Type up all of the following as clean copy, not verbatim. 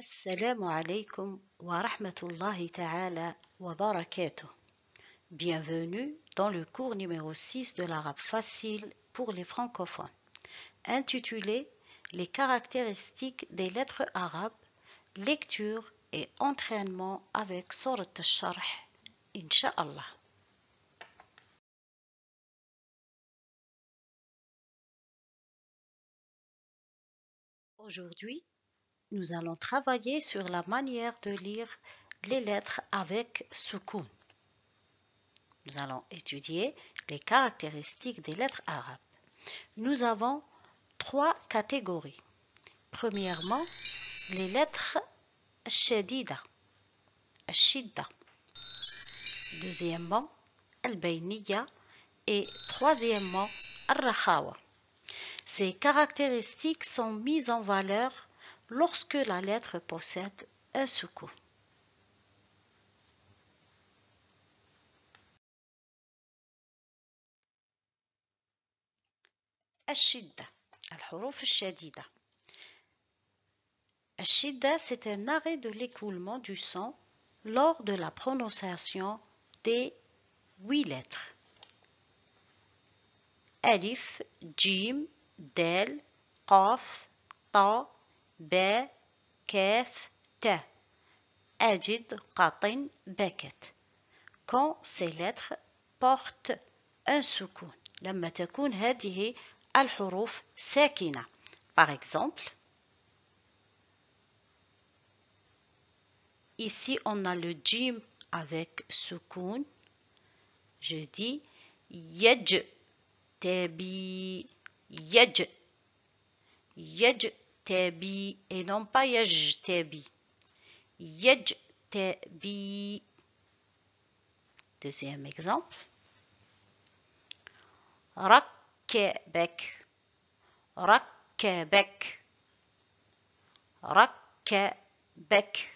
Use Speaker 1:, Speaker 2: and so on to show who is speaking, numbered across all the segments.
Speaker 1: Assalamu alaikum wa rahmatullahi ta'ala wa barakatuh. Bienvenue dans le cours numéro 6 de l'arabe facile pour les francophones, intitulé Les caractéristiques des lettres arabes, lecture et entraînement avec Surat al-Sharh, Inch'Allah. Aujourd'hui, nous allons travailler sur la manière de lire les lettres avec soukoun. Nous allons étudier les caractéristiques des lettres arabes. Nous avons trois catégories. Premièrement, les lettres shadida, shidda. Deuxièmement, al-bayniya. Et troisièmement, al-rakhawa. Ces caractéristiques sont mises en valeur lorsque la lettre possède un soukoun. الشدة الحروف الشديدة. الشدة, c'est un arrêt de l'écoulement du son lors de la prononciation des 8 lettres. ألف جيم دال قاف طا با كاف تا أجد قطن بكت. Quand ces lettres portent un soukoun, لما تكون هذه الحروف ساكنة. Par exemple, ici on a le jim avec soukoun. Je dis yaj tabi, yaj, yaj tabi et non pas yaj tabi. Yaj tabi. Deuxième exemple. ركبك ركبك ركبك.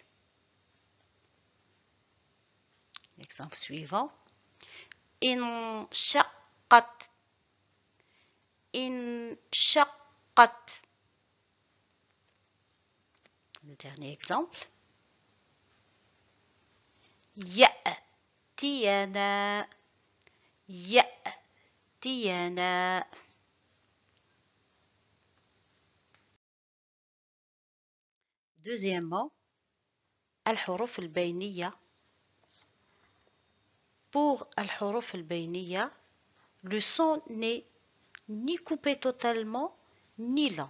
Speaker 1: L'exemple suivant. انشقت انشقت. Le dernier exemple. يأتينا يأتينا. Deuxièmement, الحروف البينية. Pour الحروف البينية, le son n'est ni coupé totalement ni lent.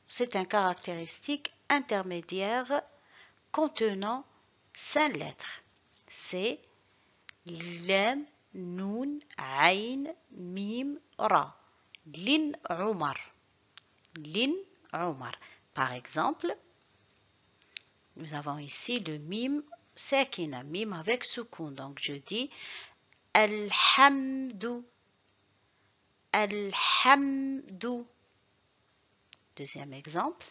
Speaker 1: C'est un caractéristique intermédiaire contenant 5 lettres. C'est Lam, Noun, Ayn, Mim, Ra. Lin Omar. Lin Omar. Par exemple, nous avons ici le mim sakina, mim avec soukoun. Donc je dis Alhamdu. Alhamdu. Deuxième exemple.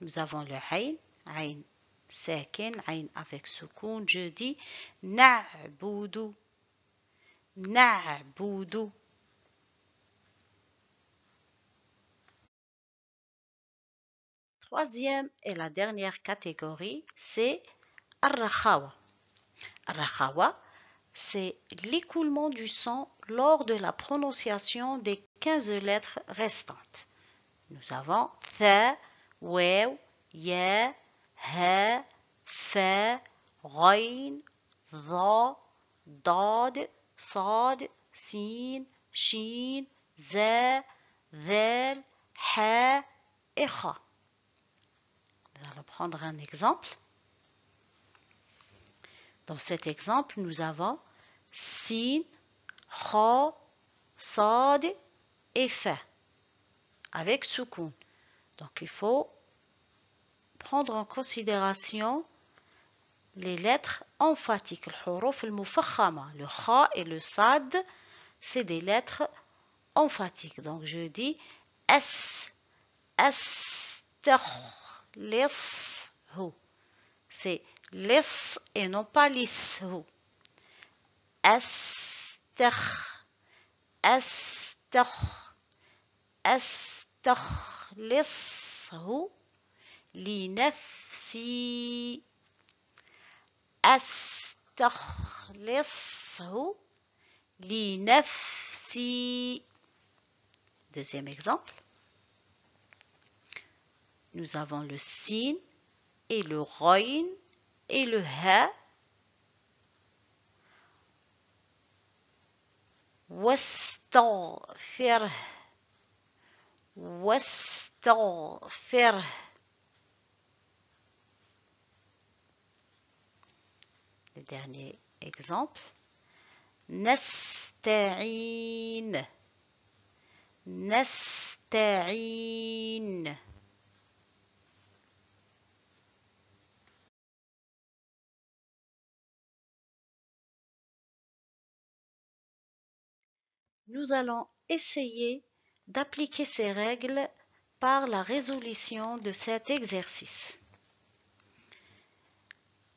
Speaker 1: Nous avons le ayn, ayn sakin, ayn avec soukoun. Je dis na'budu. Na'budu. Troisième et la dernière catégorie, c'est al-rakhawa. Al-rakhawa, c'est l'écoulement du son lors de la prononciation des 15 lettres restantes. Nous avons tha, waw, ya, ha, fa, ghayn, dha, dad, sad, sin, shin, za, dhal, ha et kha. Nous allons prendre un exemple. Dans cet exemple, nous avons sin, kha, sad et fa avec soukoun. Donc il faut prendre en considération les lettres emphatiques, le huruf al-mufakhama. Le kha et le sad, c'est des lettres emphatiques. Donc je dis as, lishu. C'est lis et non pas lishu. Astakh, astakh, astakhlishu. لنفسي أستخلصه لنفسي. Deuxième exemple. Nous avons le sin et le ghayn et le ha. واستغفره واستغفره. Le dernier exemple. نستعين نستعين. Nous allons essayer d'appliquer ces règles par la résolution de cet exercice.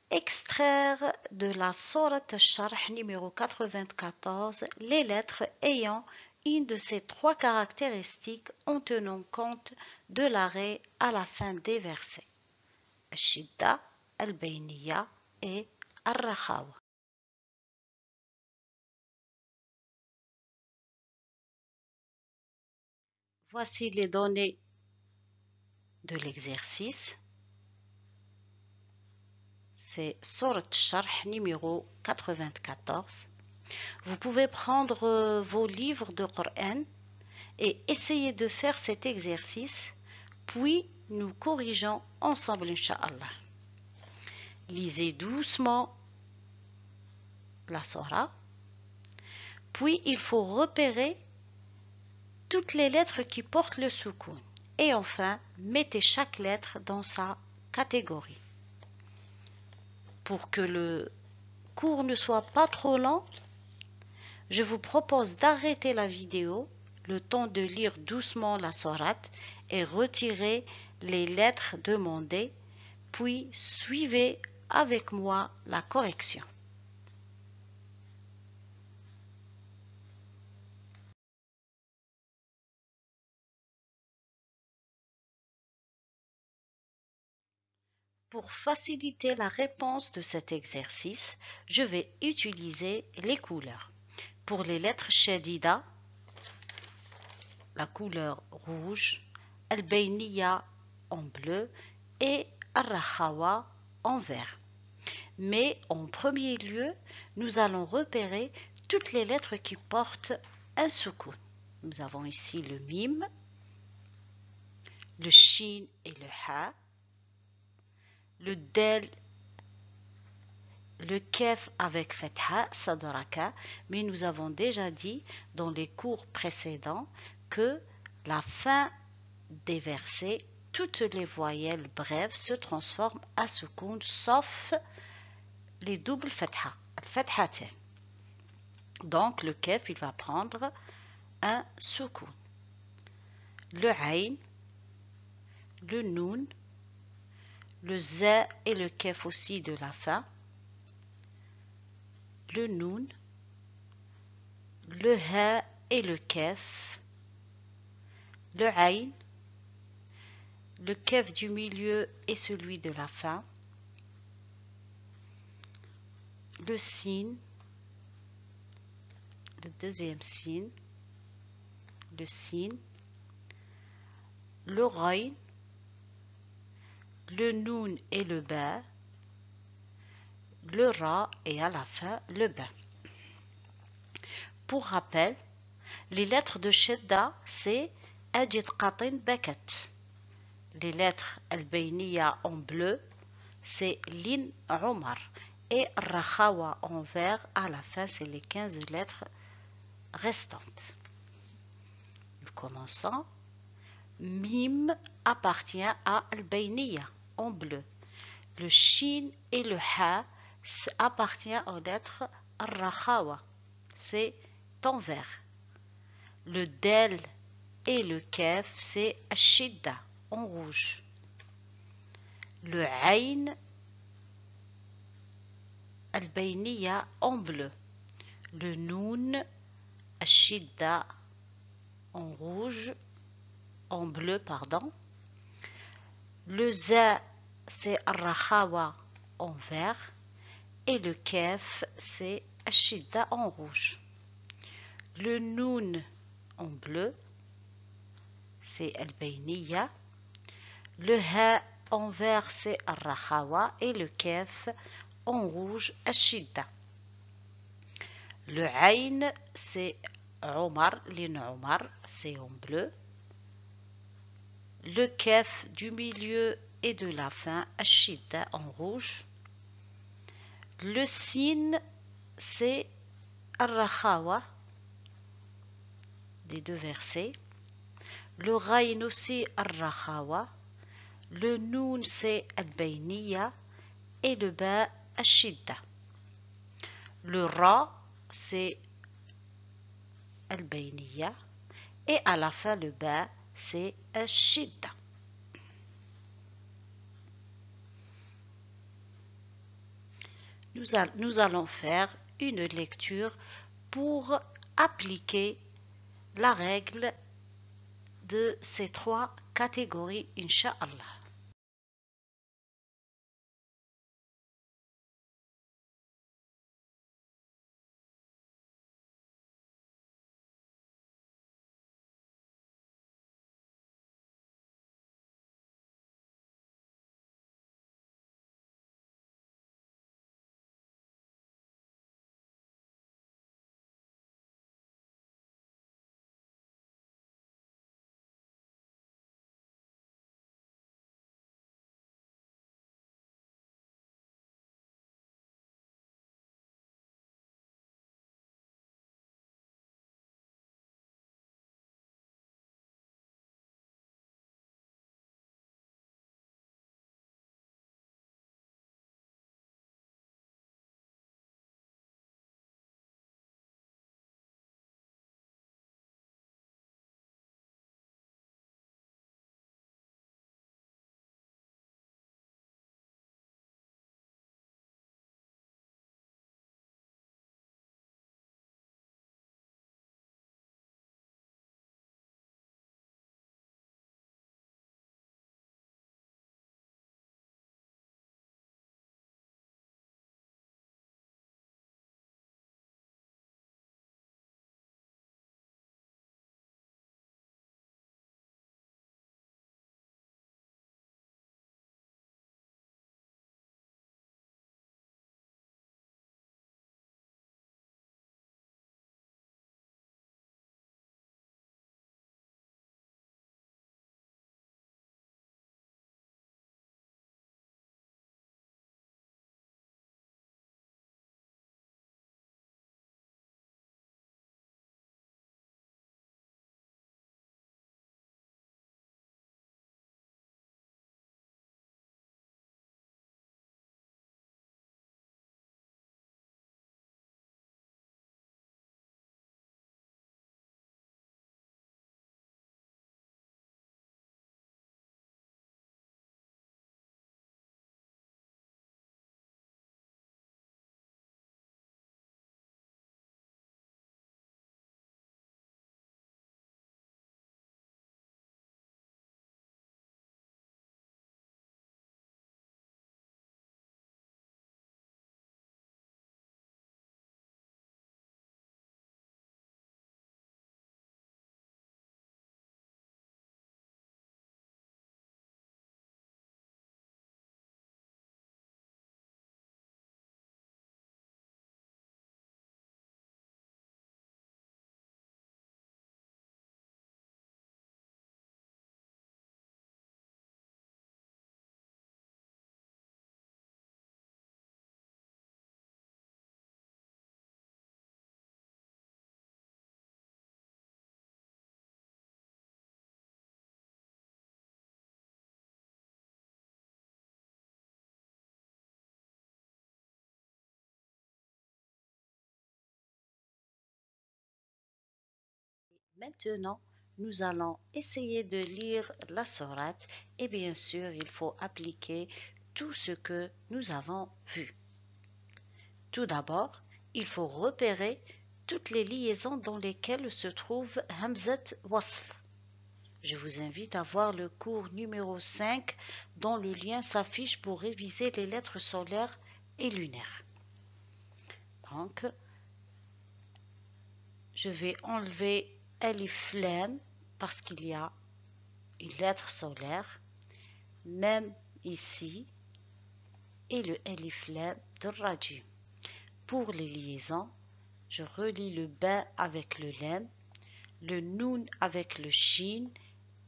Speaker 1: Extraire de la sourate Ash-Sharh numéro 94 les lettres ayant une de ces trois caractéristiques en tenant compte de l'arrêt à la fin des versets. Al-Shidda, Al-Bayniya et Al-Rakhawa. Voici les données de l'exercice. C'est Sourate Ash-Sharh numéro 94. Vous pouvez prendre vos livres de Coran et essayer de faire cet exercice, puis nous corrigeons ensemble, Inch'Allah. Lisez doucement la Sourate, puis il faut repérer toutes les lettres qui portent le soukoun, et enfin, mettez chaque lettre dans sa catégorie. Pour que le cours ne soit pas trop long, je vous propose d'arrêter la vidéo le temps de lire doucement la sourate et retirer les lettres demandées, puis suivez avec moi la correction. Pour faciliter la réponse de cet exercice, je vais utiliser les couleurs. Pour les lettres shadida, la couleur rouge, al-bayniya en bleu et al-rakhawa en vert. Mais en premier lieu, nous allons repérer toutes les lettres qui portent un soukoun. Nous avons ici le mim, le shin et le ha, le del, le kef avec fatha, sadraka, mais nous avons déjà dit dans les cours précédents que la fin des versets, toutes les voyelles brèves se transforment à soukoun, sauf les doubles fatha, al-fathatain. Donc le kef, il va prendre un soukoun. Le ayn, le noun, le za et le kef aussi de la fin, le noun, le ha et le kef, le ayn, le kef du milieu et celui de la fin, le sin, le deuxième sin, le sin, le ghayn, le noun et le ba, le ra et à la fin le ba. Pour rappel, les lettres de shadda c'est ajid qatin bakat. Les lettres al-bayniya en bleu c'est lin umar et rakhawa en vert à la fin c'est les 15 lettres restantes. Nous commençons. Mim appartient à al-bayniya en bleu. Le shin et le ha appartient aux lettres al-rakhawa, c'est en vert. Le del et le kef c'est al-shidda en rouge. Le ayn al-bayniya en bleu. Le noun al-shidda en rouge, en bleu pardon. Le za, c'est Ar-Rakhawa en vert. Et le kef, c'est Ashidda en rouge. Le noun en bleu, c'est Al-Bayniya. Le ha en vert, c'est Ar-Rakhawa. Et le kef en rouge, Ashidda. Le ayn, c'est Omar, l'in Omar, c'est en bleu. Le kef du milieu et de la fin, Ashidda en rouge. Le sin, c'est Ar-Rakhawa, des deux versets. Le ghayn aussi Ar-Rakhawa. Le noun, c'est Al-Bayniya. Et le ba, Ashidda. Le ra, c'est Al-Bayniya. Et à la fin, le ba, c'est Ashidda. Nous allons faire une lecture pour appliquer la règle de ces trois catégories, Inch'Allah. Maintenant, nous allons essayer de lire la sourate et bien sûr, il faut appliquer tout ce que nous avons vu. Tout d'abord, il faut repérer toutes les liaisons dans lesquelles se trouve Hamzat Wasf. Je vous invite à voir le cours numéro 5 dont le lien s'affiche pour réviser les lettres solaires et lunaires. Donc, je vais enlever Alif Lam parce qu'il y a une lettre solaire, même ici, et le Alif Lam de Rajim. Pour les liaisons, je relis le ba avec le lam, le noun avec le shin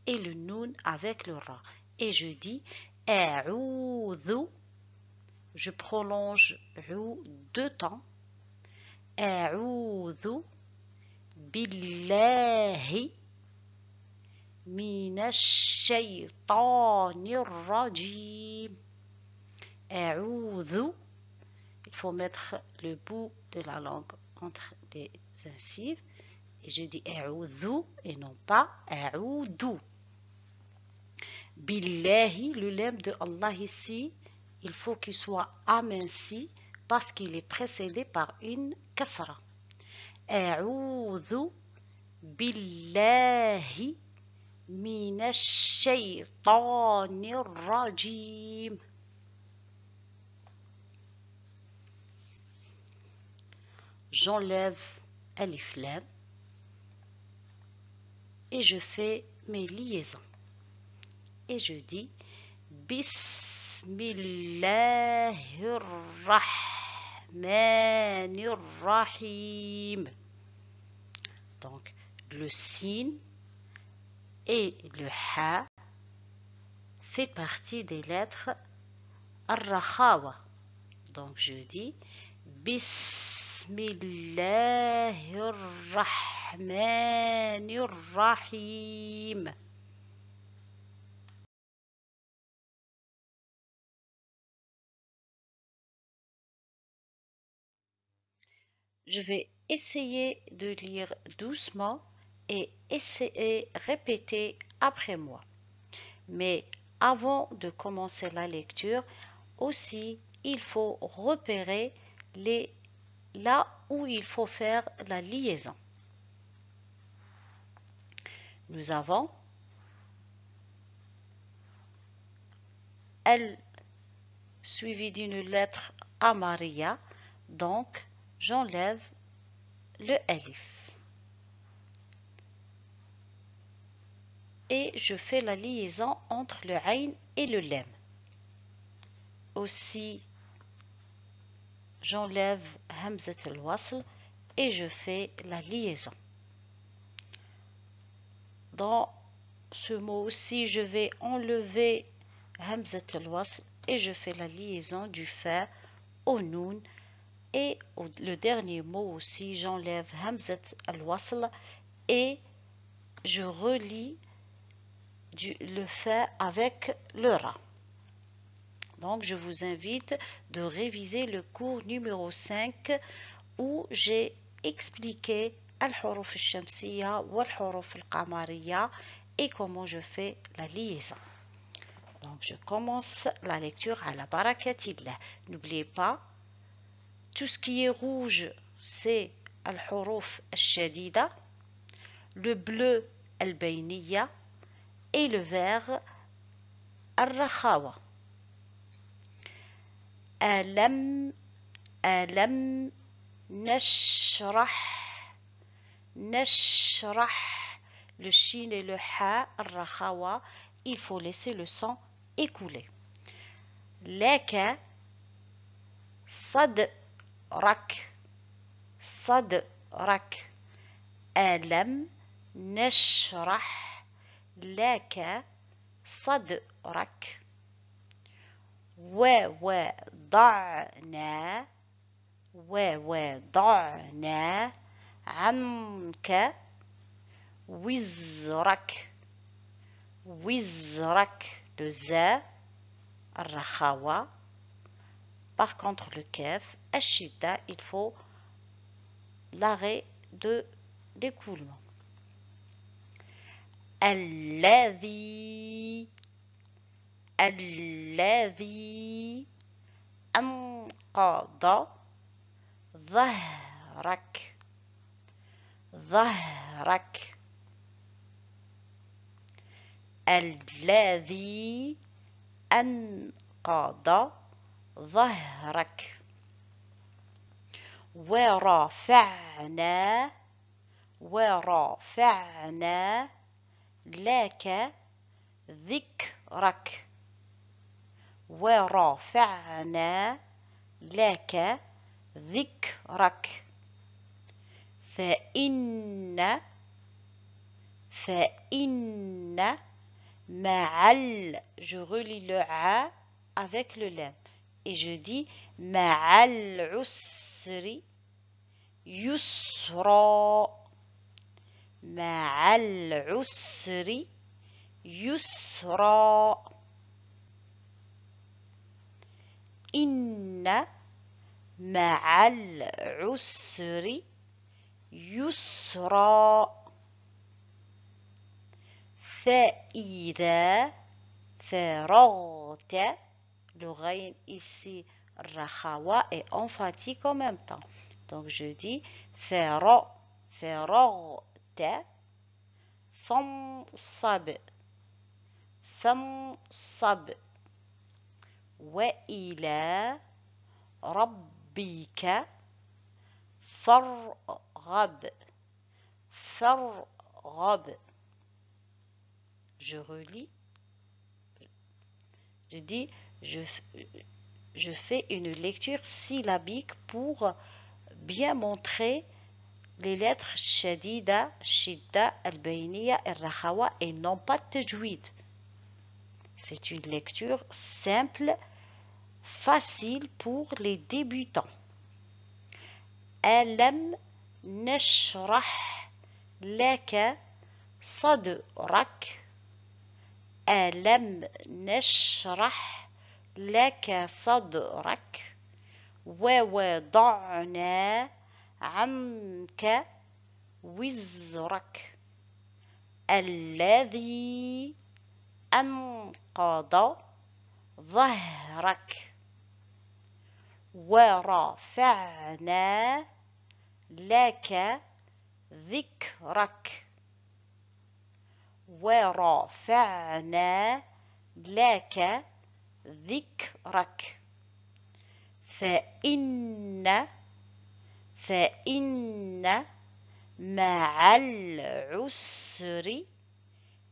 Speaker 1: et le noun avec le ra. Et je dis a'oudhu. Je prolonge ou 2 temps. A'oudhu billahi minash shaytanir rajim. A'oudhu. Il faut mettre le bout de la langue entre des incisives. Et je dis a'oudhu et non pas a'oudou. Billahi, le lemme de Allah ici, il faut qu'il soit aminci parce qu'il est précédé par une kasra. A'oudhu billahi minash shaytanir rajim. J'enlève Alif Lam et je fais mes liaisons. Et je dis Bismillahirrahmanirrahim. Donc, le sin et le ha fait partie des lettres ar-rakhawa. Donc, je dis Bismillahirrahmanirrahim. Je vais essayer de lire doucement et essayer répéter après moi. Mais avant de commencer la lecture, aussi, il faut repérer là où il faut faire la liaison. Nous avons L suivi d'une lettre Amaria, donc j'enlève le Alif. Et je fais la liaison entre le Ain et le Lam. Aussi, j'enlève Hamzat al-Wasl et je fais la liaison. Dans ce mot aussi, je vais enlever Hamzat al-Wasl et je fais la liaison du fa au noun. Et le dernier mot aussi, j'enlève Hamzat al-Wasl et je relie le fa avec le ra. Donc, je vous invite de réviser le cours numéro 5 où j'ai expliqué al-huruf al-shamsiya ou al-huruf al-qamariya et comment je fais la liaison. Donc, je commence la lecture à la barakatillah. N'oubliez pas, tout ce qui est rouge, c'est al-huruf al-shadida, le bleu al-bayniya et le vert al-rakhawa. Alam nashrah. Le shin et le ha, al-rakhawa, il faut laisser le son écouler. Laka sadrak. Alam nashrah laka sadrak. ووضعنا عنك وزرك. Le za, الرخاوة. Par contre, le kef, ashida, il faut l'arrêt de l'écoulement. الذي أنقض ظهرك. الذي أنقض ظهرك ورفعنا لك ذكرك ورفعنا لك ذكرك فإن مع je relis le a avec le lem et je dis مع العسر يسرا مع العسر يسرا إن مع العسر يسرا فإذا فرغت le ghaïn ici rakhawa est emphatique en même temps donc je dis فرغت فانصب وإلى ربك فارغب je relis je dis je fais une lecture syllabique pour bien montrer les lettres shadida, shidda, al-bayniya, al-rakhawa et non pas tajwid. C'est une lecture simple, facile pour les débutants. Alam nashrah laka sadrak. Alam nashrah laka sadrak. ووضعنا عنك وزرك الذي أنقض ظهرك ورفعنا لك ذكرك فإن مع العسر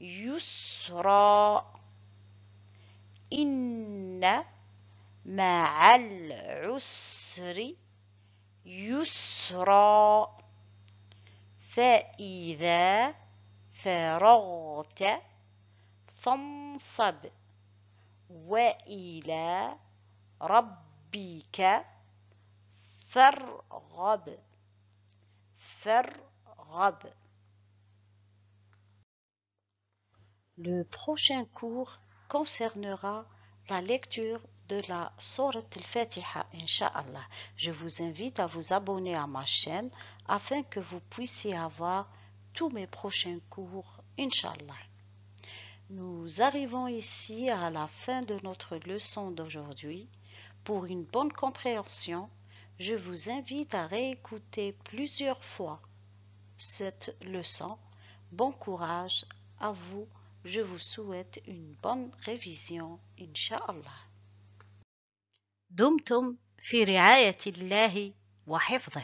Speaker 1: يسرا إن مع العسر يسرا فإذا فرغت فانصب وإلى ربك فارغب. Le prochain cours concernera la lecture de la Sourate al-Fatiha, Inch'Allah. Je vous invite à vous abonner à ma chaîne afin que vous puissiez avoir tous mes prochains cours, Inch'Allah. Nous arrivons ici à la fin de notre leçon d'aujourd'hui. Pour une bonne compréhension, je vous invite à réécouter plusieurs fois cette leçon. Bon courage à vous. Je vous souhaite une bonne révision, Inch'Allah. دمتم في رعاية الله وحفظه.